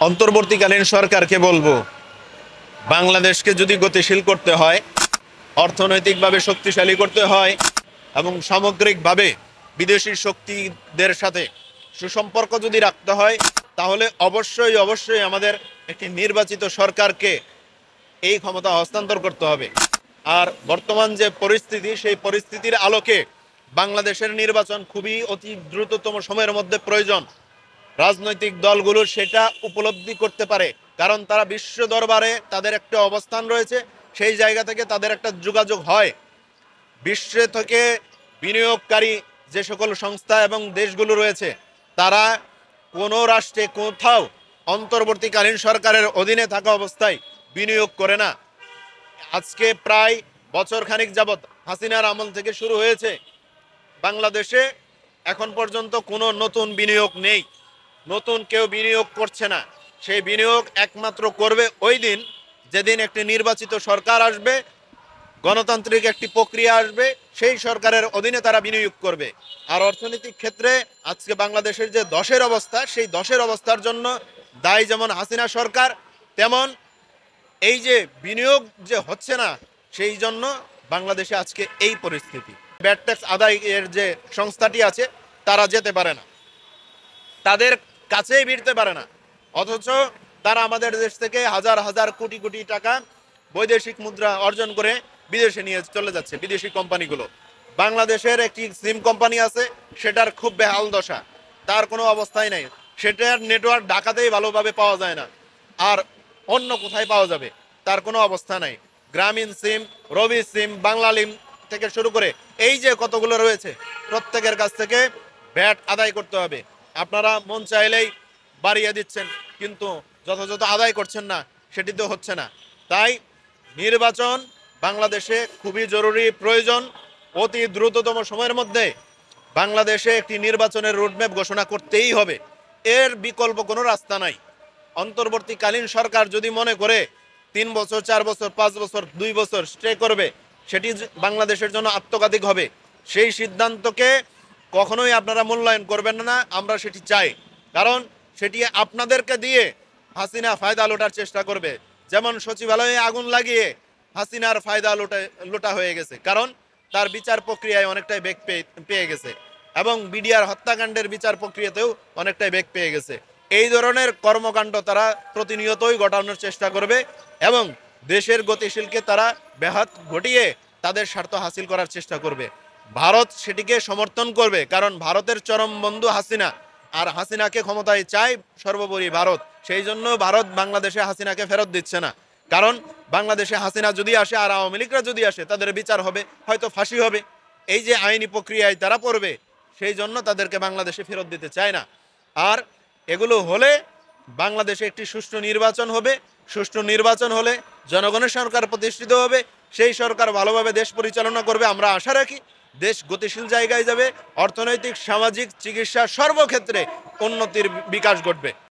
অন্তর্বর্তীকালীন সরকারকে বলবো, বাংলাদেশকে যদি গতিশীল করতে হয়, অর্থনৈতিকভাবে শক্তিশালী করতে হয় এবং সামগ্রিকভাবে বিদেশি শক্তিদের সাথে সুসম্পর্ক যদি রাখতে হয়, তাহলে অবশ্যই আমাদের একটি নির্বাচিত সরকারকে এই ক্ষমতা হস্তান্তর করতে হবে। আর বর্তমান যে পরিস্থিতি, সেই পরিস্থিতির আলোকে বাংলাদেশের নির্বাচন খুবই অতি দ্রুততম সময়ের মধ্যে প্রয়োজন। রাজনৈতিক দলগুলো সেটা উপলব্ধি করতে পারে, কারণ তারা বিশ্ব দরবারে তাদের একটা অবস্থান রয়েছে, সেই জায়গা থেকে তাদের একটা যোগাযোগ হয়। বিশ্ব থেকে বিনিয়োগকারী যে সকল সংস্থা এবং দেশগুলো রয়েছে, তারা কোনো রাষ্ট্রে কোথাও অন্তর্বর্তীকালীন সরকারের অধীনে থাকা অবস্থায় বিনিয়োগ করে না। আজকে প্রায় বছর খানিক যাবৎ হাসিনার আমল থেকে শুরু হয়েছে, বাংলাদেশে এখন পর্যন্ত কোনো নতুন বিনিয়োগ নেই, নতুন কেউ বিনিয়োগ করছে না। সেই বিনিয়োগ একমাত্র করবে ওই দিন যেদিন একটি নির্বাচিত সরকার আসবে, গণতান্ত্রিক একটি প্রক্রিয়া আসবে, সেই সরকারের অধীনে তারা বিনিয়োগ করবে। আর অর্থনৈতিক ক্ষেত্রে আজকে বাংলাদেশের যে দশের অবস্থা, সেই দশের অবস্থার জন্য দায়ী যেমন হাসিনা সরকার, তেমন এই যে বিনিয়োগ যে হচ্ছে না, সেই জন্য বাংলাদেশে আজকে এই পরিস্থিতি। ভ্যাট ট্যাক্স আদায়ের যে সংস্থাটি আছে, তারা যেতে পারে না, তাদের কাছেই ভিড়তে পারে না, অথচ তারা আমাদের দেশ থেকে হাজার হাজার কোটি কোটি টাকা বৈদেশিক মুদ্রা অর্জন করে বিদেশে নিয়ে চলে যাচ্ছে বিদেশি কোম্পানিগুলো। বাংলাদেশের একটি সিম কোম্পানি আছে, সেটার খুব বেহাল দশা, তার কোনো অবস্থাই নাই, সেটার নেটওয়ার্ক ঢাকাতেই ভালোভাবে পাওয়া যায় না, আর অন্য কোথায় পাওয়া যাবে তার কোনো অবস্থা নাই। গ্রামীণ সিম, রবি সিম, বাংলা লিম থেকে শুরু করে এই যে কতগুলো রয়েছে, প্রত্যেকের কাছ থেকে ভ্যাট আদায় করতে হবে। আপনারা মন চাইলেই বাড়িয়ে দিচ্ছেন, কিন্তু যথাযথ আদায় করছেন না, সেটি তো হচ্ছে না। তাই নির্বাচন বাংলাদেশে খুবই জরুরি, প্রয়োজন। অতি দ্রুততম সময়ের মধ্যে বাংলাদেশে একটি নির্বাচনের রোডম্যাপ ঘোষণা করতেই হবে, এর বিকল্প কোনো রাস্তা নাই। অন্তর্বর্তীকালীন সরকার যদি মনে করে 3 বছর, 4 বছর, 5 বছর, 2 বছর স্টে করবে, সেটি বাংলাদেশের জন্য আত্মঘাতী হবে। সেই সিদ্ধান্তকে কখনোই আপনারা মূল্যায়ন করবেন না, আমরা সেটি চাই। কারণ সেটি আপনাদেরকে দিয়ে হাসিনা ফায়দা লোটার চেষ্টা করবে, যেমন সচিবালয়ে আগুন লাগিয়ে হাসিনার ফায়দা লোটা হয়ে গেছে, কারণ তার বিচার প্রক্রিয়ায় অনেকটাই বেগ পেয়ে গেছে, এবং বিডিআর হত্যাকাণ্ডের বিচার প্রক্রিয়াতেও অনেকটাই বেগ পেয়ে গেছে। এই ধরনের কর্মকাণ্ড তারা প্রতিনিয়তই ঘটানোর চেষ্টা করবে, এবং দেশের গতিশীলকে তারা ব্যাঘাত ঘটিয়ে তাদের স্বার্থ হাসিল করার চেষ্টা করবে। ভারত সেটিকে সমর্থন করবে, কারণ ভারতের চরম বন্ধু হাসিনা, আর হাসিনাকে ক্ষমতায় চায় সর্বোপরি ভারত। সেই জন্য ভারত বাংলাদেশে হাসিনাকে ফেরত দিচ্ছে না, কারণ বাংলাদেশে হাসিনা যদি আসে আর আওয়ামী লীগরা যদি আসে, তাদের বিচার হবে, হয়তো ফাঁসি হবে। এই যে আইনি প্রক্রিয়ায় তারা পড়বে, সেই জন্য তাদেরকে বাংলাদেশে ফেরত দিতে চায় না। আর এগুলো হলে বাংলাদেশে একটি সুষ্ঠু নির্বাচন হবে, সুষ্ঠু নির্বাচন হলে জনগণের সরকার প্রতিষ্ঠিত হবে, সেই সরকার ভালোভাবে দেশ পরিচালনা করবে। আমরা আশা রাখি দেশ গতিশীল জায়গায় যাবে, অর্থনৈতিক, সামাজিক, চিকিৎসা সর্বক্ষেত্রে উন্নতির বিকাশ ঘটবে।